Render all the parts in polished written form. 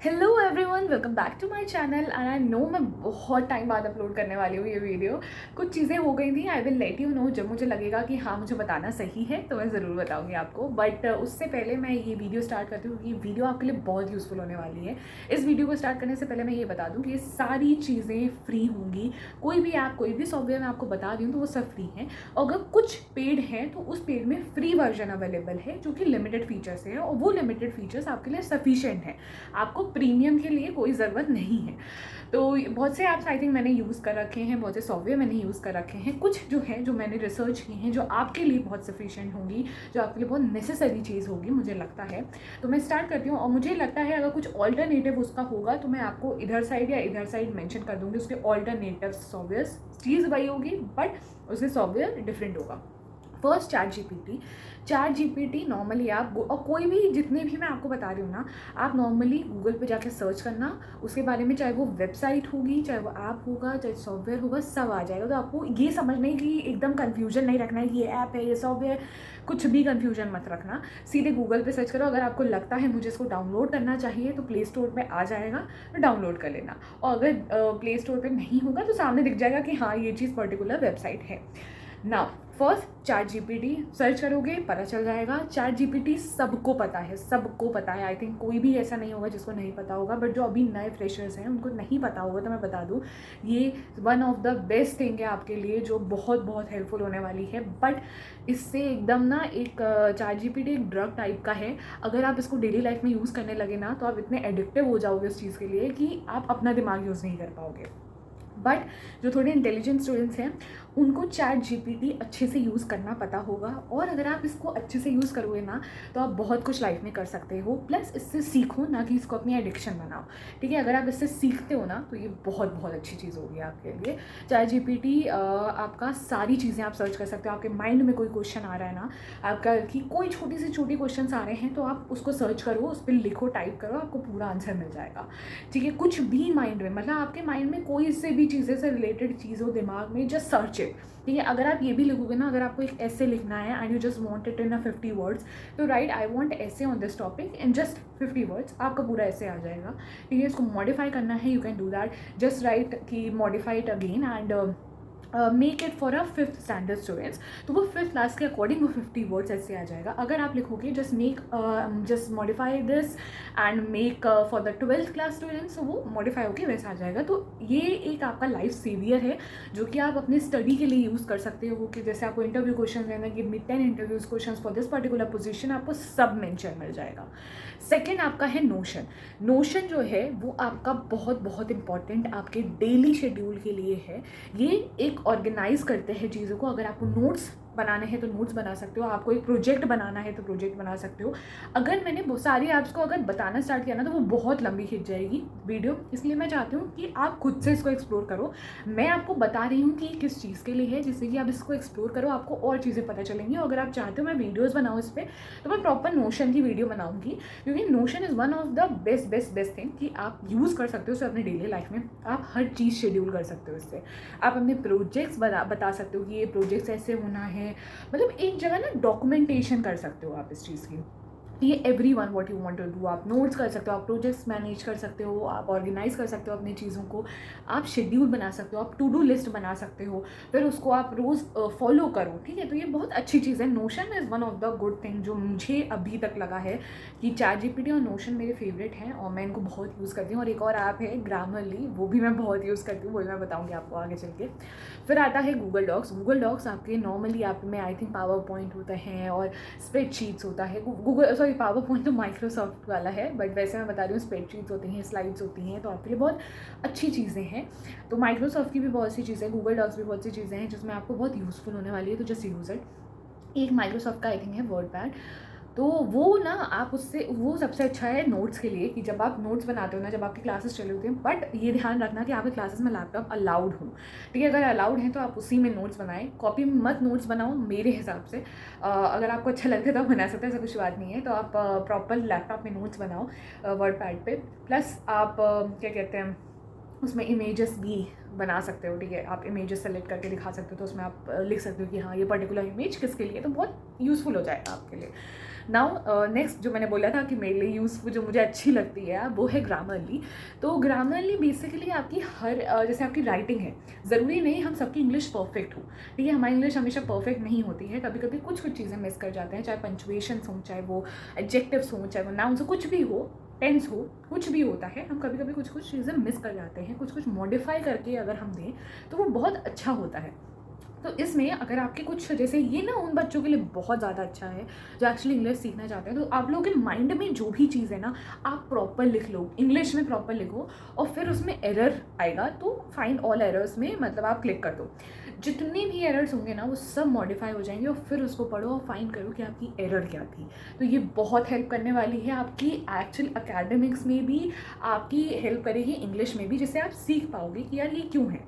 Hello everyone, welcome back to my channel and I know मैं बहुत time बाद upload करने वाली हूँ ये वीडियो। कुछ चीज़ें हो गई थी, I will let you know. जब मुझे लगेगा कि हाँ मुझे बताना सही है तो मैं ज़रूर बताऊँगी आपको। बट उससे पहले मैं ये वीडियो स्टार्ट करती हूँ कि ये वीडियो आपके लिए बहुत यूज़फुल होने वाली है। इस वीडियो को स्टार्ट करने से पहले मैं ये बता दूँ कि ये सारी चीज़ें फ्री होंगी। कोई भी ऐप, कोई भी सॉफ्टवेयर मैं आपको बता दी हूँ तो वो सब फ्री है। अगर कुछ पेड है तो उस पेड में फ्री वर्जन अवेलेबल है जो कि लिमिटेड फीचर्स है, और वो लिमिटेड फीचर्स आपके लिए सफिशिएंट है। आपको प्रीमियम के लिए कोई ज़रूरत नहीं है। तो बहुत से ऐप्स आई थिंक मैंने यूज़ कर रखे हैं, बहुत से सॉफ्टवेयर मैंने यूज़ कर रखे हैं। कुछ जो है जो मैंने रिसर्च की हैं जो आपके लिए बहुत सफिशिएंट होंगी, जो आपके लिए बहुत नेसेसरी चीज़ होगी मुझे लगता है। तो मैं स्टार्ट करती हूँ, और मुझे लगता है अगर कुछ ऑल्टरनेटिव उसका होगा तो मैं आपको इधर साइड या इधर साइड मेंशन कर दूँगी। उसके ऑल्टरनेटिव सॉफ्टवेयर, चीज़ वही होगी बट उसके सॉफ्टवेयर डिफरेंट होगा। फर्स्ट चैट जीपीटी नॉर्मली आप और कोई भी, जितने भी मैं आपको बता रही हूँ ना, आप नॉर्मली गूगल पे जाके सर्च करना उसके बारे में, चाहे वो वेबसाइट होगी, चाहे वो ऐप होगा, चाहे सॉफ्टवेयर होगा, सब आ जाएगा। तो आपको ये समझना है कि एकदम कन्फ्यूजन नहीं रखना है कि ये ऐप है, ये सॉफ्टवेयर, कुछ भी कन्फ्यूजन मत रखना। सीधे गूगल पे सर्च करो। अगर आपको लगता है मुझे इसको डाउनलोड करना चाहिए तो प्ले स्टोर पे आ जाएगा, तो डाउनलोड कर लेना। और अगर प्ले स्टोर पे नहीं होगा तो सामने दिख जाएगा कि हाँ ये चीज़ पर्टिकुलर वेबसाइट है। Now first chat GPT search करोगे, पता चल जाएगा। चैट जीपीटी सबको पता है, सबको पता है। आई थिंक कोई भी ऐसा नहीं होगा जिसको नहीं पता होगा, बट जो अभी नए फ्रेशर्स हैं उनको नहीं पता होगा तो मैं बता दूँ, ये one of the best thing है आपके लिए, जो बहुत बहुत हेल्पफुल होने वाली है। बट इससे एकदम ना एक चैट जीपीटी एक ड्रग टाइप का है। अगर आप इसको डेली लाइफ में यूज़ करने लगे ना तो आप इतने एडिक्टिव हो जाओगे उस चीज़ के लिए कि आप अपना दिमाग यूज़ नहीं कर पाओगे। बट जो थोड़े इंटेलिजेंट स्टूडेंट्स हैं उनको चैट जीपीटी अच्छे से यूज़ करना पता होगा, और अगर आप इसको अच्छे से यूज़ करोगे ना तो आप बहुत कुछ लाइफ में कर सकते हो। प्लस इससे सीखो, ना कि इसको अपनी एडिक्शन बनाओ। ठीक है, अगर आप इससे सीखते हो ना तो ये बहुत बहुत अच्छी चीज़ होगी आपके लिए। चैट जीपीटी आपका सारी चीज़ें आप सर्च कर सकते हो। आपके माइंड में कोई क्वेश्चन आ रहा है ना, आपका कि कोई छोटी से छोटी क्वेश्चन आ रहे हैं, तो आप उसको सर्च करो, उस पर लिखो, टाइप करो, आपको पूरा आंसर मिल जाएगा। ठीक है, कुछ भी माइंड में, मतलब आपके माइंड में कोई से भी चीज़ें से रिलेटेड चीज़ हो दिमाग में, जस्ट सर्च इट। ठीक है, अगर आप ये भी लिखोगे ना, अगर आपको एक ऐसे लिखना है and you just want it in 50 words, तो राइट आई वांट ऐसे on this topic in just 50 words, आपका पूरा ऐसे आ जाएगा। ठीक है, इसको मॉडिफाई करना है, you can do that. Just write कि modify it again and make it for a fifth standard students, तो वो फिफ्थ क्लास के अकॉर्डिंग वो 50 वर्ड्स ऐसे आ जाएगा। अगर आप लिखोगे just modify this and make for the 12th class students, तो वो मॉडिफाई होकर वैसा आ जाएगा। तो ये एक आपका लाइफ सेवियर है जो कि आप अपने स्टडी के लिए यूज़ कर सकते हो। कि जैसे आपको इंटरव्यू क्वेश्चन रहना, give me 10 interviews question for this particular position, आपको सब मेंशन मिल जाएगा। सेकेंड आपका है नोशन। नोशन जो है वो आपका बहुत बहुत इंपॉर्टेंट आपके डेली शेड्यूल के लिए है। ये एक ऑर्गेनाइज करते हैं चीज़ों को। अगर आपको नोट्स बनाने हैं तो नोट्स बना सकते हो, आपको एक प्रोजेक्ट बनाना है तो प्रोजेक्ट बना सकते हो। अगर मैंने बहुत सारी ऐप्स को अगर बताना स्टार्ट किया ना तो वो बहुत लंबी खिंच जाएगी वीडियो, इसलिए मैं चाहती हूँ कि आप खुद से इसको एक्सप्लोर करो। मैं आपको बता रही हूँ कि किस चीज़ के लिए है, जिससे कि आप इसको एक्सप्लोर करो, आपको और चीज़ें पता चलेंगी। और अगर आप चाहते हो मैं वीडियोज़ बनाऊँ इस पर, तो मैं प्रॉपर नोशन की वीडियो बनाऊँगी, क्योंकि notion is one of the best best best thing कि आप यूज़ कर सकते हो उससे अपनी डेली लाइफ में। आप हर चीज़ शेड्यूल कर सकते हो इससे। आप अपने प्रोजेक्ट्स बता सकते हो कि ये प्रोजेक्ट्स ऐसे होना है, मतलब एक जगह ना डॉक्यूमेंटेशन कर सकते हो आप इस चीज़ की। ये everyone what you want to do, आप नोट्स कर सकते हो, आप प्रोजेक्ट्स मैनेज कर सकते हो, आप ऑर्गेनाइज कर सकते हो अपनी चीज़ों को, आप शेड्यूल बना सकते हो, आप टू डू लिस्ट बना सकते हो, फिर उसको आप रोज़ फॉलो करो। ठीक है, तो ये बहुत अच्छी चीज़ है। Notion is one of the good thing जो मुझे अभी तक लगा है कि चैट जीपीटी और नोशन मेरे फेवरेट हैं और मैं इनको बहुत यूज़ करती हूँ। और एक और ऐप है ग्रामरली, वो भी मैं बहुत यूज़ करती हूँ, वो भी मैं बताऊँगी आपको आगे चल के। फिर आता है गूगल डॉक्स। गूगल डॉक्स आपके नॉर्मली ऐप में आई थिंक पावर पॉइंट होता है और स्प्रेडशीट्स होता है। पावर पॉइंट तो माइक्रोसॉफ्ट वाला है, बट वैसे मैं बता रही हूँ स्प्रेडशीट्स होती हैं, स्लाइड्स होती हैं, तो आपके लिए बहुत अच्छी चीज़ें हैं। तो माइक्रोसॉफ्ट की भी बहुत सी चीज़ें, गूगल डॉक्स भी बहुत सी चीज़ें हैं जिसमें आपको बहुत यूज़फुल होने वाली है, तो जस्ट यूज़ इट। एक माइक्रोसॉफ्ट का आई थिंक है वर्डपैड, तो वो ना आप उससे, वो सबसे अच्छा है नोट्स के लिए, कि जब आप नोट्स बनाते हो ना, जब आपकी क्लासेस चल रही होती हैं। बट ये ध्यान रखना कि आपके क्लासेस में लैपटॉप अलाउड हो। ठीक है, अगर अलाउड है तो आप उसी में नोट्स बनाएं, कॉपी में मत नोट्स बनाओ मेरे हिसाब से। अगर आपको अच्छा लगता है तो आप बना सकते हैं, ऐसा कुछ बात नहीं है। तो आप प्रॉपर लैपटॉप में नोट्स बनाओ वर्डपैड पे। प्लस आप क्या कहते हैं, उसमें इमेजेस भी बना सकते हो। ठीक है, आप इमेजेस सेलेक्ट करके दिखा सकते हो, तो उसमें आप लिख सकते हो कि हाँ ये पर्टिकुलर इमेज किसके लिए, तो बहुत यूज़फुल हो जाएगा आपके लिए। नाउ नेक्स्ट जो मैंने बोला था कि मेरे लिए यूज़फुल जो मुझे अच्छी लगती है वो है ग्रामरली। तो ग्रामरली बेसिकली आपकी हर जैसे आपकी राइटिंग है, ज़रूरी नहीं हम सबकी इंग्लिश परफेक्ट हो, ठीक है, हमारी इंग्लिश हमेशा परफेक्ट नहीं होती है, कभी कभी कुछ कुछ चीज़ें मिस कर जाते हैं, चाहे पंचुएशंस हों, चाहे वो एडजेक्टिव्स हों, चाहे वो नाउन्स हो, कुछ भी हो, टेंस हो, कुछ भी होता है, हम कभी कभी कुछ कुछ चीज़ें मिस कर जाते हैं, कुछ कुछ मॉडिफाई करके अगर हम दें तो वो बहुत अच्छा होता है। तो इसमें अगर आपके कुछ जैसे ये ना उन बच्चों के लिए बहुत ज़्यादा अच्छा है जो एक्चुअली इंग्लिश सीखना चाहते हैं, तो आप लोगों के माइंड में जो भी चीज़ है ना आप प्रॉपर लिख लो, इंग्लिश में प्रॉपर लिखो, और फिर उसमें एरर आएगा तो फाइंड ऑल एरर्स में मतलब आप क्लिक कर दो, जितने भी एरर्स होंगे ना वो सब मॉडिफाई हो जाएंगे, और फिर उसको पढ़ो और फाइंड करो कि आपकी एरर क्या थी। तो ये बहुत हेल्प करने वाली है आपकी एक्चुअल एकेडमिक्स में भी, आपकी हेल्प करेगी इंग्लिश में भी, जिससे आप सीख पाओगे कि यार ये क्यों है।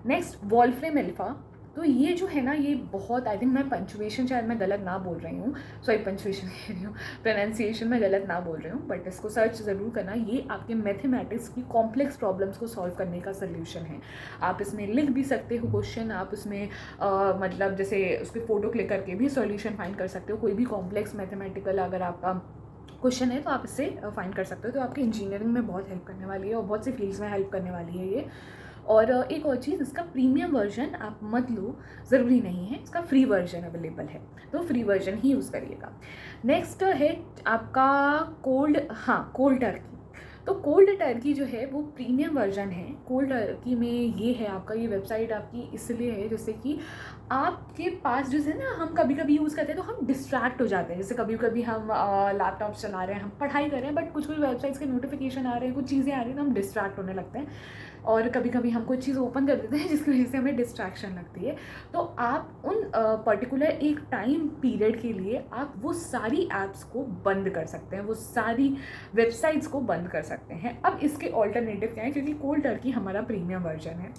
Next Wolfram Alpha. तो ये जो है ना ये बहुत, आई थिंक मैं पंचुएशन शायद मैं गलत ना बोल रही हूँ, सॉरी पंचुएशन कह रही हूँ, प्रोनाउंसिएशन में गलत ना बोल रही हूँ, बट इसको सर्च ज़रूर करना। ये आपके मैथमेटिक्स की कॉम्प्लेक्स प्रॉब्लम्स को सॉल्व करने का सोल्यूशन है। आप इसमें लिख भी सकते हो क्वेश्चन, आप इसमें मतलब जैसे उसकी फ़ोटो क्लिक करके भी सॉल्यूशन फाइंड कर सकते हो। कोई भी कॉम्प्लेक्स मैथमेटिकल अगर आपका क्वेश्चन है तो आप इससे फाइंड कर सकते हो। तो आपकी इंजीनियरिंग में बहुत हेल्प करने वाली है और बहुत सी फील्ड्स में हेल्प करने वाली है ये। और एक और चीज़, इसका प्रीमियम वर्जन आप मत लो, ज़रूरी नहीं है, इसका फ्री वर्जन अवेलेबल है, तो फ्री वर्जन ही यूज़ करिएगा। नेक्स्ट है आपका कोल्ड टर्की। तो कोल्ड टर्की जो है वो प्रीमियम वर्जन है। कोल्ड टर्की में ये है आपका, ये वेबसाइट आपकी इसलिए है जैसे कि आपके पास जैसे ना हम कभी कभी यूज़ करते हैं तो हम डिस्ट्रैक्ट हो जाते हैं, जैसे कभी कभी हम लैपटॉप चला रहे हैं, हम पढ़ाई कर रहे हैं, बट कुछ कुछ वेबसाइट्स के नोटिफिकेशन आ रहे हैं, कुछ चीज़ें आ रही हैं तो हम डिस्ट्रैक्ट होने लगते हैं, और कभी कभी हम कोई चीज़ ओपन कर देते हैं जिसकी वजह से हमें डिस्ट्रैक्शन लगती है। तो आप उन पर्टिकुलर एक टाइम पीरियड के लिए आप वो सारी ऐप्स को बंद कर सकते हैं, वो सारी वेबसाइट्स को बंद कर सकते हैं। अब इसके ऑल्टरनेटिव क्या है, क्योंकि कोल्ड टर्की हमारा प्रीमियम वर्जन है,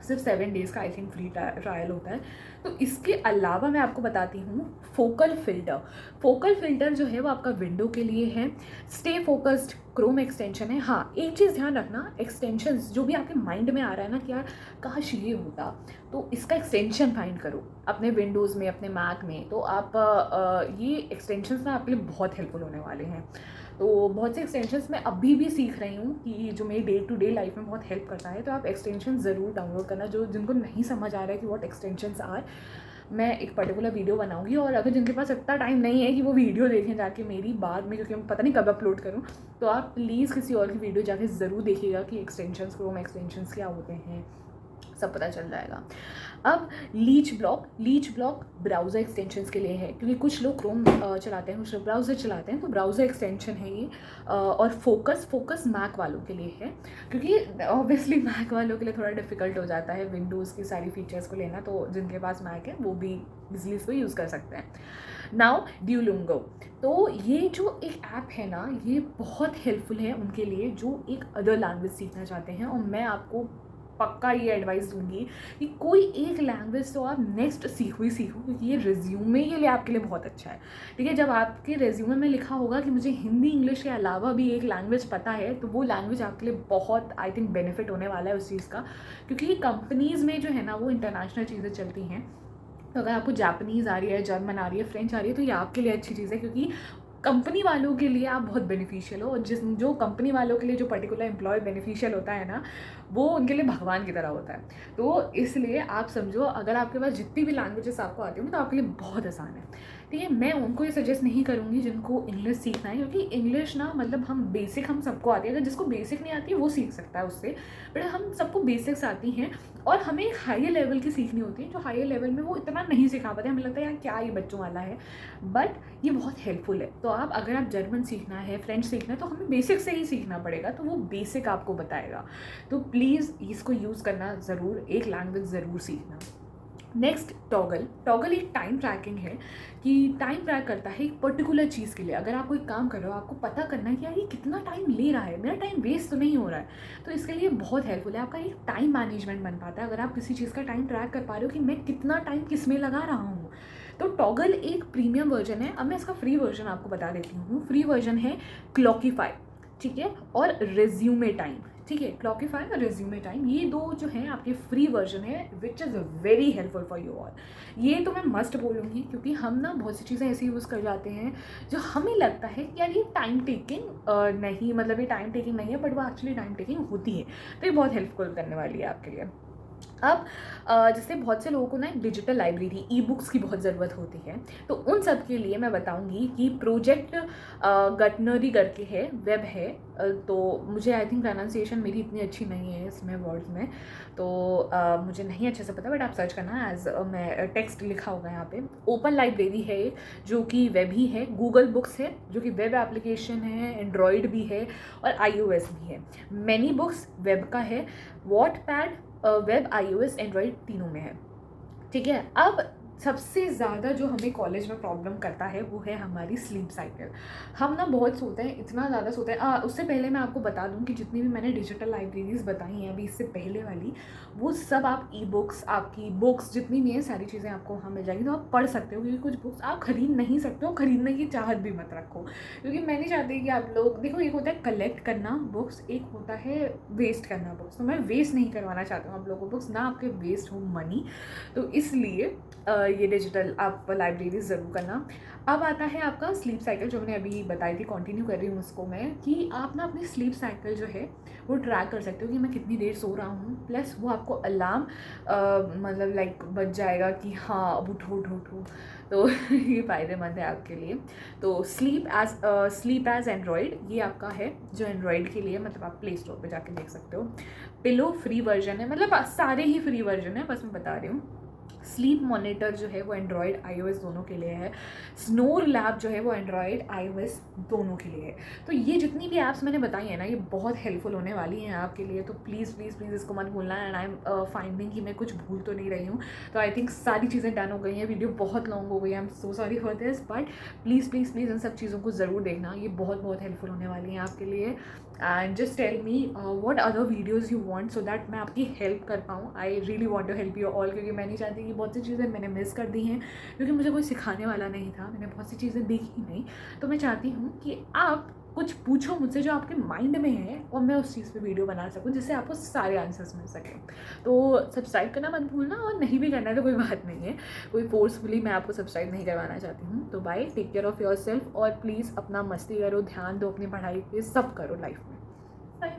सिर्फ 7 डेज़ का आई थिंक फ्री ट्रायल होता है। तो इसके अलावा मैं आपको बताती हूँ फोकल फ़िल्टर। फोकल फ़िल्टर जो है वो आपका विंडो के लिए है, स्टे फोकस्ड क्रोम एक्सटेंशन है। हाँ एक चीज़ ध्यान रखना, एक्सटेंशंस जो भी आपके माइंड में आ रहा है ना कि यार काश ये होता, तो इसका एक्सटेंशन फाइंड करो अपने विंडोज़ में, अपने मैक में। तो आप ये एक्सटेंशंस ना आपके लिए बहुत हेल्पफुल होने वाले हैं। तो बहुत से एक्सटेंशंस मैं अभी भी सीख रही हूँ कि जो मेरी डे टू डे लाइफ में बहुत हेल्प करता है। तो आप एक्सटेंशन ज़रूर डाउनलोड करना, जो जिनको नहीं समझ आ रहा है कि व्हाट एक्सटेंशंस आर, मैं एक पर्टिकुलर वीडियो बनाऊंगी, और अगर जिनके पास इतना टाइम नहीं है कि वो वीडियो देखें जाके मेरी बाद में, क्योंकि मैं पता नहीं कब अपलोड करूँ, तो आप प्लीज़ किसी और की वीडियो जाके ज़रूर देखिएगा कि एक्सटेंशंस, क्रोम एक्सटेंशंस क्या होते हैं, सब पता चल जाएगा। अब लीच ब्लॉक ब्राउज़र एक्सटेंशंस के लिए है, क्योंकि कुछ लोग क्रोम चलाते हैं, कुछ लोग ब्राउज़र चलाते हैं, तो ब्राउज़र एक्सटेंशन है ये। और फोकस मैक वालों के लिए है, क्योंकि ऑब्वियसली मैक वालों के लिए थोड़ा डिफिकल्ट हो जाता है विंडोज़ की सारी फीचर्स को लेना, तो जिनके पास मैक है वो भी इजीली इसको यूज़ कर सकते हैं। नाउ ड्यूलिंगो, तो ये जो एक ऐप है ना ये बहुत हेल्पफुल है उनके लिए जो एक अदर लैंग्वेज सीखना चाहते हैं, और मैं आपको पक्का ये एडवाइस दूंगी कि कोई एक लैंग्वेज तो आप नेक्स्ट सीखो ही सीखो, क्योंकि ये रिज्यूमे के लिए आपके लिए बहुत अच्छा है। ठीक है, जब आपके रिज्यूमे में लिखा होगा कि मुझे हिंदी इंग्लिश के अलावा भी एक लैंग्वेज पता है, तो वो लैंग्वेज आपके लिए बहुत आई थिंक बेनिफिट होने वाला है उस चीज़ का, क्योंकि कंपनीज़ में जो है ना वो इंटरनेशनल चीज़ें चलती हैं। तो अगर आपको जापानीज़ आ रही है, जर्मन आ रही है, फ्रेंच आ रही है, तो ये आपके लिए अच्छी चीज़ है, क्योंकि कंपनी वालों के लिए आप बहुत बेनिफिशियल हो, और जो कंपनी वालों के लिए जो पर्टिकुलर एम्प्लॉय बेनिफिशियल होता है ना वो उनके लिए भगवान की तरह होता है। तो इसलिए आप समझो अगर आपके पास जितनी भी लैंग्वेजेस आपको आती होंगी तो आपके लिए बहुत आसान है। ठीक है, मैं उनको ये सजेस्ट नहीं करूँगी जिनको इंग्लिश सीखना है, क्योंकि इंग्लिश ना मतलब हम सबको आती है, अगर जिसको बेसिक नहीं आती है वो सीख सकता है उससे, बट हम सबको बेसिक्स आती हैं, और हमें एक हायर लेवल की सीखनी होती है, जो हायर लेवल में वो इतना नहीं सिखा पाते, हमें लगता है यार क्या ये बच्चों वाला है, बट ये बहुत हेल्पफुल है। तो आप अगर आप जर्मन सीखना है, फ्रेंच सीखना है, तो हमें बेसिक से ही सीखना पड़ेगा, तो वो बेसिक आपको बताएगा। तो प्लीज़ इसको यूज़ करना ज़रूर, एक लैंग्वेज ज़रूर सीखना। नेक्स्ट टॉगल एक टाइम ट्रैकिंग है, कि टाइम ट्रैक करता है एक पर्टिकुलर चीज़ के लिए। अगर आप कोई काम कर रहे हो, आपको पता करना है कि यार ये कितना टाइम ले रहा है, मेरा टाइम वेस्ट तो नहीं हो रहा है, तो इसके लिए बहुत हेल्पफुल है। आपका एक टाइम मैनेजमेंट बन पाता है अगर आप किसी चीज़ का टाइम ट्रैक कर पा रहे हो कि मैं कितना टाइम किस में लगा रहा हूँ। तो टॉगल एक प्रीमियम वर्जन है। अब मैं इसका फ्री वर्जन आपको बता देती हूँ। फ्री वर्जन है क्लॉकीफाई, ठीक है, और रेज्यूमे टाइम, ठीक है, क्लॉकिफाई और रिज्यूमे टाइम, ये दो जो हैं आपके फ्री वर्जन है which is very helpful for you all. ये तो मैं मस्ट बोलूँगी, क्योंकि हम ना बहुत सी चीज़ें ऐसी यूज़ कर जाते हैं जो हमें लगता है कि यार ये टाइम टेकिंग नहीं, मतलब ये टाइम टेकिंग नहीं है, बट वो एक्चुअली टाइम टेकिंग होती है। तो ये बहुत हेल्पफुल करने वाली है आपके लिए। अब जैसे बहुत से लोगों को ना एक डिजिटल लाइब्रेरी ई बुक्स की बहुत ज़रूरत होती है, तो उन सब के लिए मैं बताऊंगी कि प्रोजेक्ट गटनरी करके है, वेब है। तो मुझे आई थिंक प्रोनाउंसिएशन मेरी इतनी अच्छी नहीं है इसमें वर्ड्स में, तो मुझे नहीं अच्छे से पता, बट आप सर्च करना एज मैं टेक्स्ट लिखा होगा यहाँ पे। ओपन लाइब्रेरी है जो कि वेब ही है, गूगल बुक्स है जो कि वेब एप्लीकेशन है, एंड्रॉयड भी है और iOS भी है। मैनी बुक्स वेब का है, वॉटपैड वेब, iOS, एंड्रॉयड तीनों में है, ठीक है। अब सबसे ज़्यादा जो हमें कॉलेज में प्रॉब्लम करता है वो है हमारी स्लीप साइकिल। हम ना बहुत सोते हैं, इतना ज़्यादा सोते हैं। उससे पहले मैं आपको बता दूं कि जितनी भी मैंने डिजिटल लाइब्रेरीज़ बताई हैं अभी इससे पहले वाली, वो सब आप ई बुक्स, आपकी बुक्स जितनी भी हैं सारी चीज़ें आपको वहाँ मिल जाएगी, तो आप पढ़ सकते हो। क्योंकि कुछ बुक्स आप खरीद नहीं सकते हो, खरीदने की चाहत भी मत रखो, क्योंकि मैं नहीं चाहती कि आप लोग देखो, एक होता है कलेक्ट करना बुक्स, एक होता है वेस्ट करना बुक्स। तो मैं वेस्ट नहीं करवाना चाहती हूँ आप लोगों को बुक्स, ना आपके वेस्ट हो मनी, तो इसलिए ये डिजिटल आप लाइब्रेरी ज़रूर करना। अब आता है आपका स्लीप साइकिल, जो मैंने अभी बताई थी, कंटिन्यू कर रही हूँ उसको मैं, कि आप ना अपनी स्लीप साइकिल जो है वो ट्रैक कर सकते हो कि मैं कितनी देर सो रहा हूँ, प्लस वो आपको अलार्म मतलब लाइक बज जाएगा कि हाँ अब उठो उठो उठो। तो ये फ़ायदेमंद है आपके लिए। तो स्लीप एज एंड्रॉयड, ये आपका है जो एंड्रॉयड के लिए, मतलब आप प्ले स्टोर पर जाके देख सकते हो। पिलो फ्री वर्जन है, मतलब सारे ही फ्री वर्जन है, बस मैं बता रही हूँ। स्लीप मॉनिटर जो है वो एंड्रॉयड iOS दोनों के लिए है। स्नोर लैब जो है वो एंड्रॉयड iOS दोनों के लिए है। तो ये जितनी भी ऐप्स मैंने बताई है ना, ये बहुत हेल्पफुल होने वाली हैं आपके लिए, तो प्लीज़ प्लीज़ प्लीज़ इसको मत भूलना। एंड आई एम फाइंडिंग कि मैं कुछ भूल तो नहीं रही हूँ, तो आई थिंक सारी चीज़ें डन हो गई हैं। वीडियो बहुत लॉन्ग हो गई है, I am so sorry for this, but please please please इन सब चीज़ों को ज़रूर देखना, ये बहुत बहुत हेल्पफुल होने वाली हैं आपके लिए। And just tell me what other videos you want, so that मैं आपकी हेल्प कर पाऊँ। I really want to help you all, क्योंकि मैं नहीं चाहती कि बहुत सी चीज़ें मैंने मिस कर दी हैं, क्योंकि मुझे कोई सिखाने वाला नहीं था, मैंने बहुत सी चीज़ें देखी नहीं। तो मैं चाहती हूँ कि आप कुछ पूछो मुझसे जो आपके माइंड में है, और मैं उस चीज़ पे वीडियो बना सकूँ जिससे आपको सारे आंसर्स मिल सकें। तो सब्सक्राइब करना मत भूलना, और नहीं भी करना है तो कोई बात नहीं है, कोई फोर्सफुली मैं आपको सब्सक्राइब नहीं करवाना चाहती हूँ। तो bye, take care of yourself, और प्लीज़ अपना मस्ती करो, ध्यान दो अपनी पढ़ाई पे, सब करो लाइफ में। बाय।